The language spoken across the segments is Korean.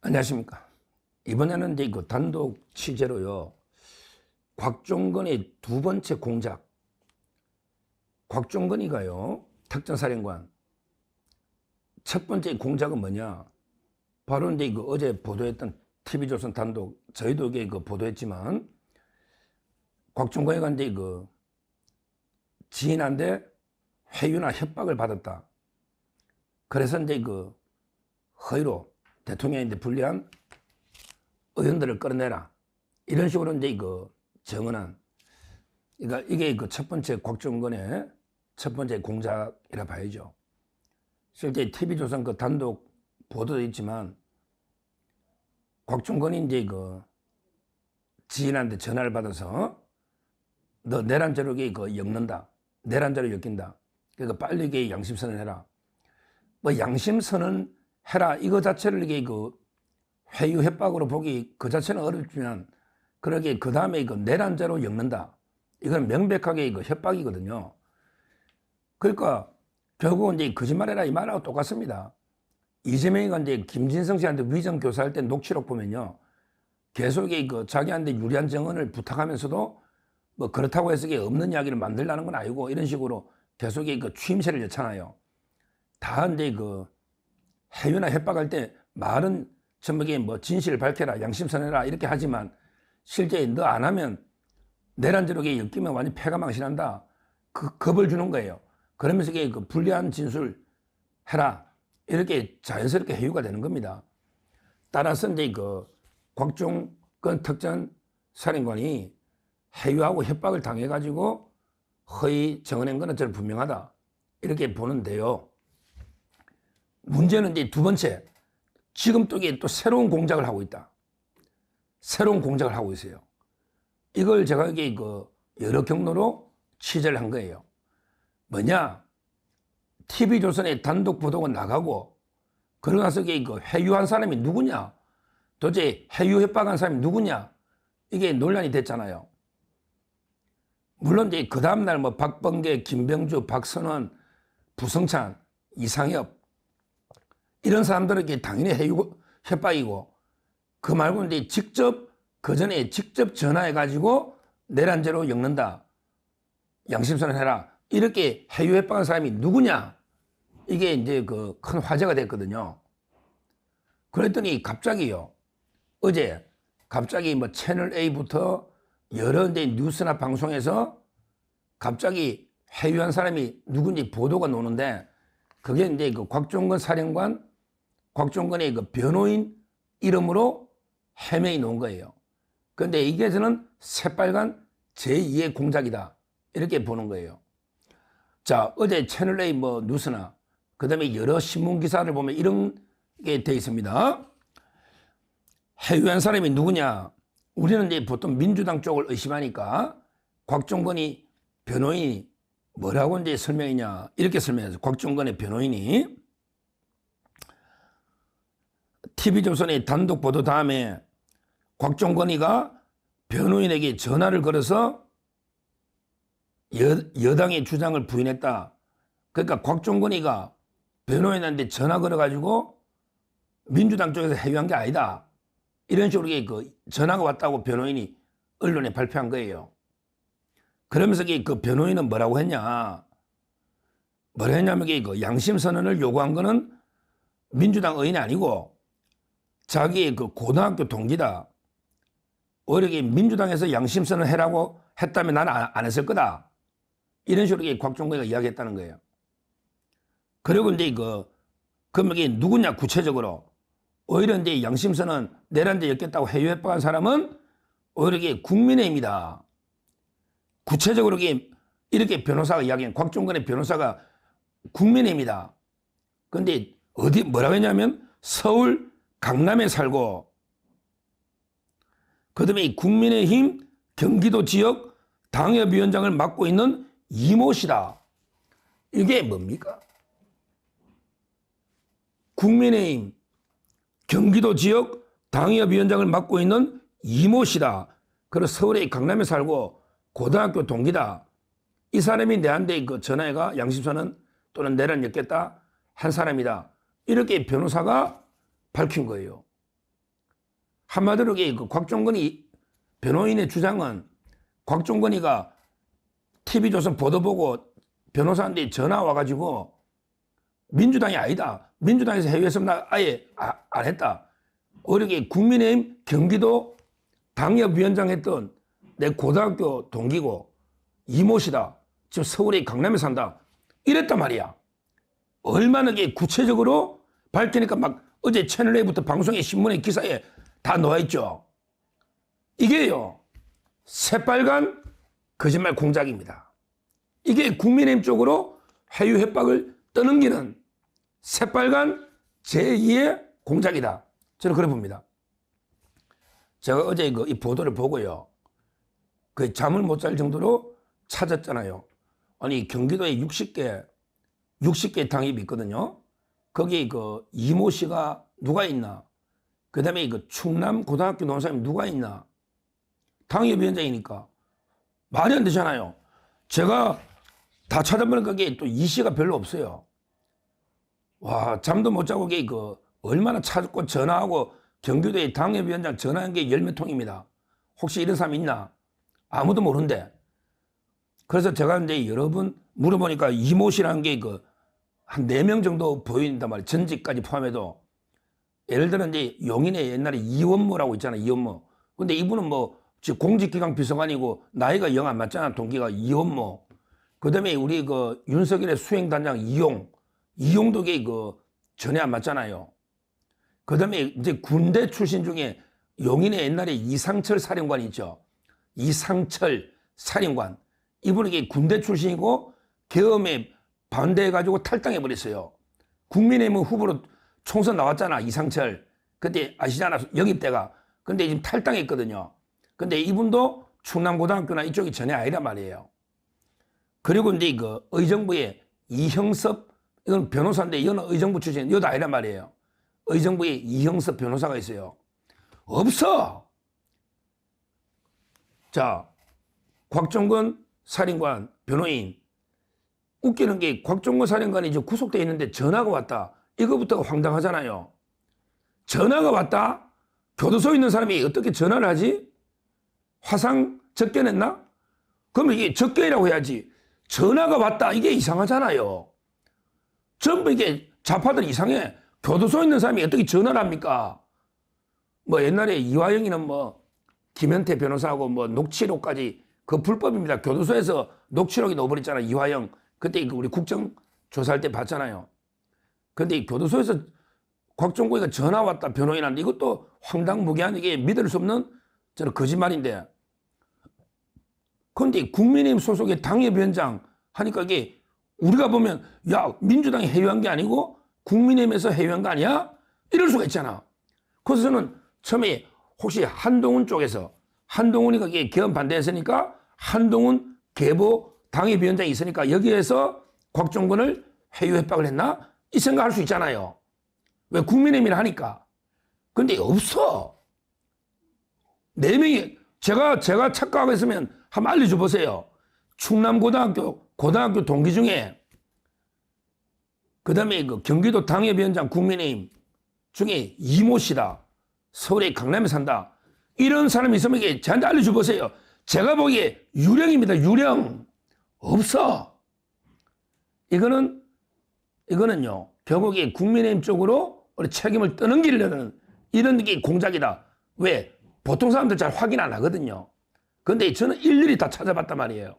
안녕하십니까. 이번에는 이제 그 단독 취재로요. 곽종건의 두 번째 공작. 곽종건이가요. 특전사령관. 첫 번째 공작은 뭐냐? 바로 이제 그 어제 보도했던 TV조선 단독, 저희도 이게 그 보도했지만, 곽종건이가 이제 그 지인한테 회유나 협박을 받았다. 그래서 이제 그 허위로 대통령한테 불리한 의원들을 끌어내라. 이런 식으로 이제 그 정언한. 그러니까 이게 그 첫 번째 곽종건의 첫 번째 공작이라 봐야죠. 실제 TV조선 그 단독 보도도 있지만, 곽종건이 이제 그 지인한테 전화를 받아서 너 내란죄로 그 엮는다. 내란죄로 엮인다. 그러니까 빨리 이게 양심선언 해라. 뭐 양심선언 해라. 이거 자체를 이게 그 회유 협박으로 보기 그 자체는 어렵지만, 그러게 그 다음에 그 내란죄로 엮는다. 이건 명백하게 그 협박이거든요. 그러니까 결국은 이제 거짓말해라 이 말하고 똑같습니다. 이재명이가 이제 김진성 씨한테 위정 교사할 때 녹취록 보면요. 계속 그 자기한테 유리한 정언을 부탁하면서도 뭐 그렇다고 해서 없는 이야기를 만들라는 건 아니고 이런 식으로 계속 그 추임새를 넣잖아요. 다 이제 그 해유나 협박할 때 말은 전부 뭐 진실을 밝혀라, 양심선언해라 이렇게 하지만 실제 너 안 하면 내란죄로 엮이면 완전 패가 망신한다. 그 겁을 주는 거예요. 그러면서 그 불리한 진술 해라. 이렇게 자연스럽게 해유가 되는 겁니다. 따라서 이제 그 곽종건 특전사령관이 해유하고 협박을 당해가지고 허위 정언한 거는 저는 분명하다. 이렇게 보는데요. 문제는 이제 두 번째. 지금 또 이게 또 새로운 공작을 하고 있다. 새로운 공작을 하고 있어요. 이걸 제가 이게 그 여러 경로로 취재를 한 거예요. 뭐냐? TV조선에 단독 보도가 나가고, 그러고 나서 이게 그 회유한 사람이 누구냐? 도대체 회유 협박한 사람이 누구냐? 이게 논란이 됐잖아요. 물론 이제 그 다음날 뭐 박범계, 김병주, 박선원, 부성찬, 이상엽, 이런 사람들에게 당연히 해유 협박이고, 그 말고 이제 직접, 그 전에 직접 전화해가지고 내란죄로 엮는다. 양심선언 해라. 이렇게 해유 협박한 사람이 누구냐? 이게 이제 그 큰 화제가 됐거든요. 그랬더니 갑자기요. 어제 갑자기 뭐 채널A부터 여러 이제 뉴스나 방송에서 갑자기 해유한 사람이 누군지 보도가 나오는데, 그게 이제 그 곽종건 사령관, 곽종건의 그 변호인 이름으로 해명이 나온 거예요. 그런데 이게 저는 새빨간 제2의 공작이다. 이렇게 보는 거예요. 자, 어제 채널A 뭐 뉴스나 그 다음에 여러 신문 기사를 보면 이런 게 돼 있습니다. 해유한 사람이 누구냐? 우리는 이제 보통 민주당 쪽을 의심하니까 곽종건이 변호인이 뭐라고 이제 설명했냐? 이렇게 설명해서 곽종건의 변호인이 TV조선의 단독 보도 다음에 곽종건이가 변호인에게 전화를 걸어서 여당의 주장을 부인했다. 그러니까 곽종건이가 변호인한테 전화 걸어가지고 민주당 쪽에서 해유한 게 아니다. 이런 식으로 그 전화가 왔다고 변호인이 언론에 발표한 거예요. 그러면서 그 변호인은 뭐라고 했냐? 뭐라 했냐면 그 양심선언을 요구한 거는 민주당 의원이 아니고 자기의 그 고등학교 동기다. 오히려 민주당에서 양심선언 해라고 했다면 나는 안 했을 거다. 이런 식으로 곽종건이가 이야기했다는 거예요. 그리고 이제 그럼 이게 누구냐 구체적으로. 오히려 이제 양심선언 내란죄 엮겠다고 해유 협박한 사람은 오히려 이게 국민의힘이다. 구체적으로 이렇게 변호사가 이야기한, 곽종건의 변호사가 국민의힘이다. 그런데 어디 뭐라고 했냐면 서울 강남에 살고, 그 다음에 국민의힘 경기도 지역 당협위원장을 맡고 있는 이모 씨다. 이게 뭡니까? 국민의힘 경기도 지역 당협위원장을 맡고 있는 이모 씨다. 그리고 서울의 강남에 살고 고등학교 동기다. 이 사람이 내한테 그 전화해가 양심선언 또는 내란 엮겠다 한 사람이다. 이렇게 변호사가 밝힌 거예요. 한마디로 그 곽종건이 변호인의 주장은 곽종건이가 TV조선 보도 보고 변호사한테 전화 와가지고 민주당이 아니다. 민주당에서 해외에서 나 아예 안 했다. 오히려 국민의힘 경기도 당협위원장 했던 내 고등학교 동기고 이모시다. 지금 서울의 강남에 산다. 이랬단 말이야. 얼마나 구체적으로 밝히니까 막 어제 채널A부터 방송에 신문에 기사에 다 나와있죠. 이게요. 새빨간 거짓말 공작입니다. 이게 국민의힘 쪽으로 해유 협박을 떠넘기는 새빨간 제2의 공작이다. 저는 그래 봅니다. 제가 어제 이 보도를 보고요. 그 잠을 못 잘 정도로 찾았잖아요. 아니 경기도에 60개 당협이 있거든요. 거기에 그 이모 씨가 누가 있나? 그 다음에 그 충남 고등학교 노사님 누가 있나? 당협위원장이니까 말이 안 되잖아요. 제가 다 찾아보니까 그게 또 이 씨가 별로 없어요. 와, 잠도 못 자고 그 얼마나 찾고 전화하고 경기도에 당협위원장 전화한 게 10몇 통입니다. 혹시 이런 사람 있나? 아무도 모른대. 그래서 제가 이제 여러 번 물어보니까 이모 씨라는 게 한 4명 정도 보인단 말이에요. 전직까지 포함해도. 예를 들어 이제 용인에 옛날에 이원모라고 있잖아요. 이원모. 근데 이분은 뭐 공직기강 비서관이고 나이가 영 안 맞잖아. 동기가 이원모. 그 다음에 우리 윤석열의 수행단장 이용도 전혀 안 맞잖아요. 그 다음에 이제 군대 출신 중에 용인에 옛날에 이상철 사령관이 있죠. 이상철 사령관. 이분이 군대 출신이고 계엄에 반대해가지고 탈당해버렸어요. 국민의힘 후보로 총선 나왔잖아. 이상철. 그때 아시잖아. 영입대가. 근데 지금 탈당했거든요. 근데 이분도 충남고등학교나 이쪽이 전혀 아니란 말이에요. 그리고 이제 의정부의 이형섭, 이건 변호사인데 이거는 의정부 출신, 이것도 아니란 말이에요. 의정부에 이형섭 변호사가 있어요. 없어. 자, 곽종건 사령관 변호인. 웃기는 게 곽종건 사령관이 이제 구속돼 있는데 전화가 왔다. 이거부터가 황당하잖아요. 전화가 왔다? 교도소에 있는 사람이 어떻게 전화를 하지? 화상 접견했나? 그러면 이게 접견이라고 해야지. 전화가 왔다. 이게 이상하잖아요. 전부 이게 좌파들 이상해. 교도소에 있는 사람이 어떻게 전화를 합니까? 뭐 옛날에 이화영이는 뭐 김현태 변호사하고 뭐 녹취록까지 그 불법입니다. 교도소에서 녹취록이 넣어버렸잖아. 이화영. 그때 우리 국정조사할 때 봤잖아요. 근데 교도소에서 곽종건이가 전화 왔다 변호인한테 이것도 황당무계한 이게 믿을 수 없는 저는 거짓말인데. 그런데 국민의힘 소속의 당협위원장 하니까 이게 우리가 보면 야 민주당이 해유한 게 아니고 국민의힘에서 해유한 거 아니야? 이럴 수가 있잖아. 그래서 저는 처음에 혹시 한동훈 쪽에서 한동훈이가 이게 개헌 반대했으니까 한동훈 계보 당협위원장이 있으니까 여기에서 곽종건을 해유 협박을 했나? 이 생각할 수 있잖아요. 왜 국민의힘이라 하니까. 근데 없어. 4명이 제가 착각하고 있으면 한번 알려줘 보세요. 충남고등학교 고등학교 동기 중에 그 다음에 경기도 당협위원장 국민의힘 중에 이모 씨다. 서울의 강남에 산다. 이런 사람이 있으면 이게 저한테 알려줘 보세요. 제가 보기에 유령입니다. 유령. 없어. 이거는요. 결국에 국민의힘 쪽으로 우리 책임을 떠넘기려는 이런 게 공작이다. 왜? 보통 사람들 잘 확인 안 하거든요. 근데 저는 일일이 다 찾아봤단 말이에요.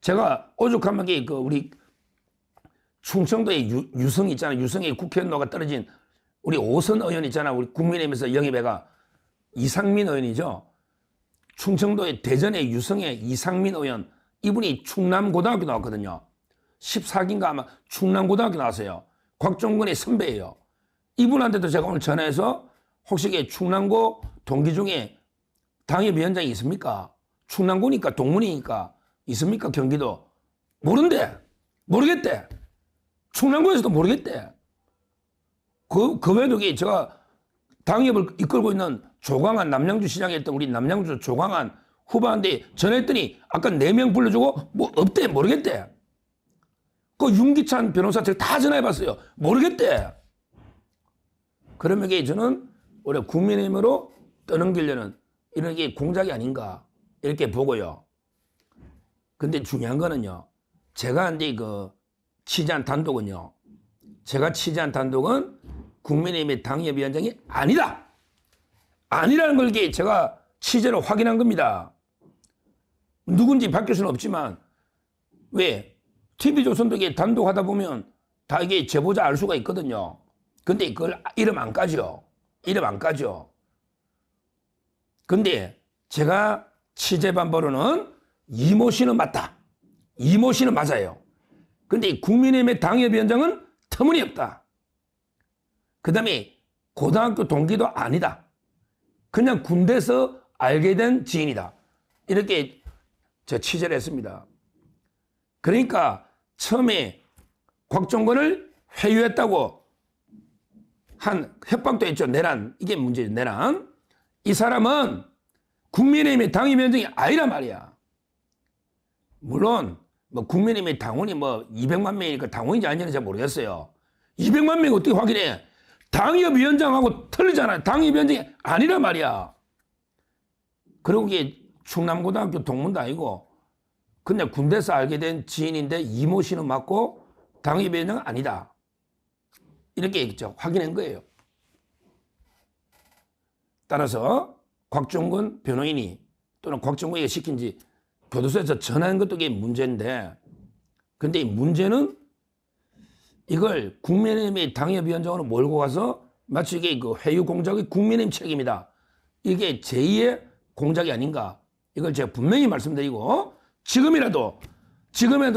제가 오죽하면 우리 충청도의 유성 있잖아요. 유성의 국회의원노가 떨어진 우리 오선 의원 있잖아. 우리 국민의힘에서 영입해가 이상민 의원이죠. 충청도의 대전의 유성의 이상민 의원. 이분이 충남고등학교 나왔거든요. 14기인가 아마 충남고등학교 나왔어요. 곽종건의 선배예요. 이분한테도 제가 오늘 전화해서 혹시 충남고 동기 중에 당협위원장이 있습니까? 충남고니까 동문이니까 있습니까? 경기도. 모른대. 모르겠대. 충남고에서도 모르겠대. 그 외에도 제가 당협을 이끌고 있는 조광한 남양주 시장에 있던 우리 남양주 조광한 후보한테 전화했더니 아까 4명 불러주고 뭐 없대. 모르겠대. 그 윤기찬 변호사 제가 다 전화해봤어요. 모르겠대. 그러면 저는 우리 국민의힘으로 떠넘기려는 이런 게 공작이 아닌가 이렇게 보고요. 근데 중요한 거는요. 제가 이제 취재한 단독은요. 제가 취재한 단독은 국민의힘의 당협위원장이 아니다. 아니라는 걸 제가 취재로 확인한 겁니다. 누군지 밝힐 수는 없지만 왜? TV조선도 단독 하다 보면 다 이게 제보자 알 수가 있거든요. 근데 그걸 이름 안 까죠. 이름 안 까죠. 근데 제가 취재반 바로는 이모 씨는 맞다. 이모 씨는 맞아요. 근데 국민의힘의 당협위원장은 터무니없다. 그 다음에 고등학교 동기도 아니다. 그냥 군대에서 알게 된 지인이다. 이렇게 저 취재를 했습니다. 그러니까 처음에 곽종건을 회유했다고 한 협박도 했죠. 내란. 이게 문제죠. 내란. 이 사람은 국민의힘의 당협위원장이 아니란 말이야. 물론 국민의힘의 당원이 200만 명이니까 당원인지 아닌지 잘 모르겠어요. 200만 명 어떻게 확인해? 당협위원장하고 틀리잖아. 당협위원장이 아니란 말이야. 그리고 이게 충남고등학교 동문도 아니고 그냥 군대에서 알게 된 지인인데 이모 씨는 맞고 당협위원장은 아니다. 이렇게 했죠. 확인한 거예요. 따라서 곽종건 변호인이 또는 곽종건이가 시킨지 교도소에서 전화한 것도 이게 문제인데 근데 이 문제는 이걸 국민의힘의 당협위원장으로 몰고 가서 마치 이게 회유 공작이 국민의힘 책임이다. 이게 제2의 공작이 아닌가. 이걸 제가 분명히 말씀드리고 지금이라도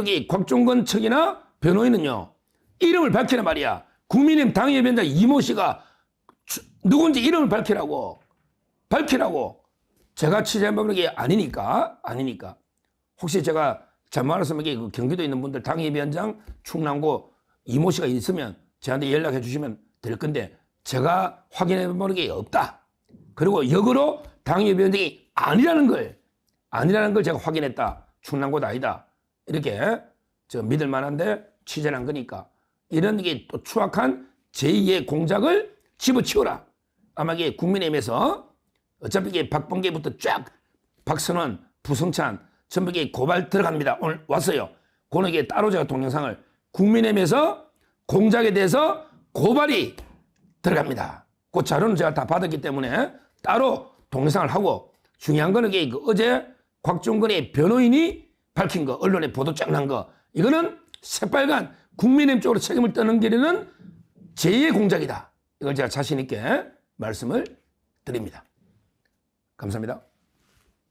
이 곽종건 측이나 변호인은요. 이름을 밝히란 말이야. 국민의힘 당협위원장 이모 씨가 누군지 이름을 밝히라고. 제가 취재한 바는 이게 아니니까. 혹시 제가 잘못 알았으면 이게 경기도에 있는 분들 당협위원장 충남고 이모 씨가 있으면 저한테 연락해 주시면 될 건데 제가 확인해 보는 게 없다. 그리고 역으로 당협위원장이 아니라는 걸 제가 확인했다. 충남고도 아니다. 이렇게 믿을 만한데 취재를 한 거니까 이런 게 또 추악한 제2의 공작을 집어치워라. 아마 이게 국민의힘에서 어차피 이게 박범계부터 쫙 박선원, 부성찬 전부 이게 고발 들어갑니다. 오늘 왔어요. 그는 이게 따로 제가 동영상을 국민의힘에서 공작에 대해서 고발이 들어갑니다. 그 자료는 제가 다 받았기 때문에 따로 동영상을 하고 중요한 거는 이게 어제 곽종건의 변호인이 밝힌 거, 언론에 보도 쫙 난 거, 이거는 새빨간 국민의힘 쪽으로 책임을 떠넘기려는 제2의 공작이다. 이걸 제가 자신 있게 말씀을 드립니다. 감사합니다.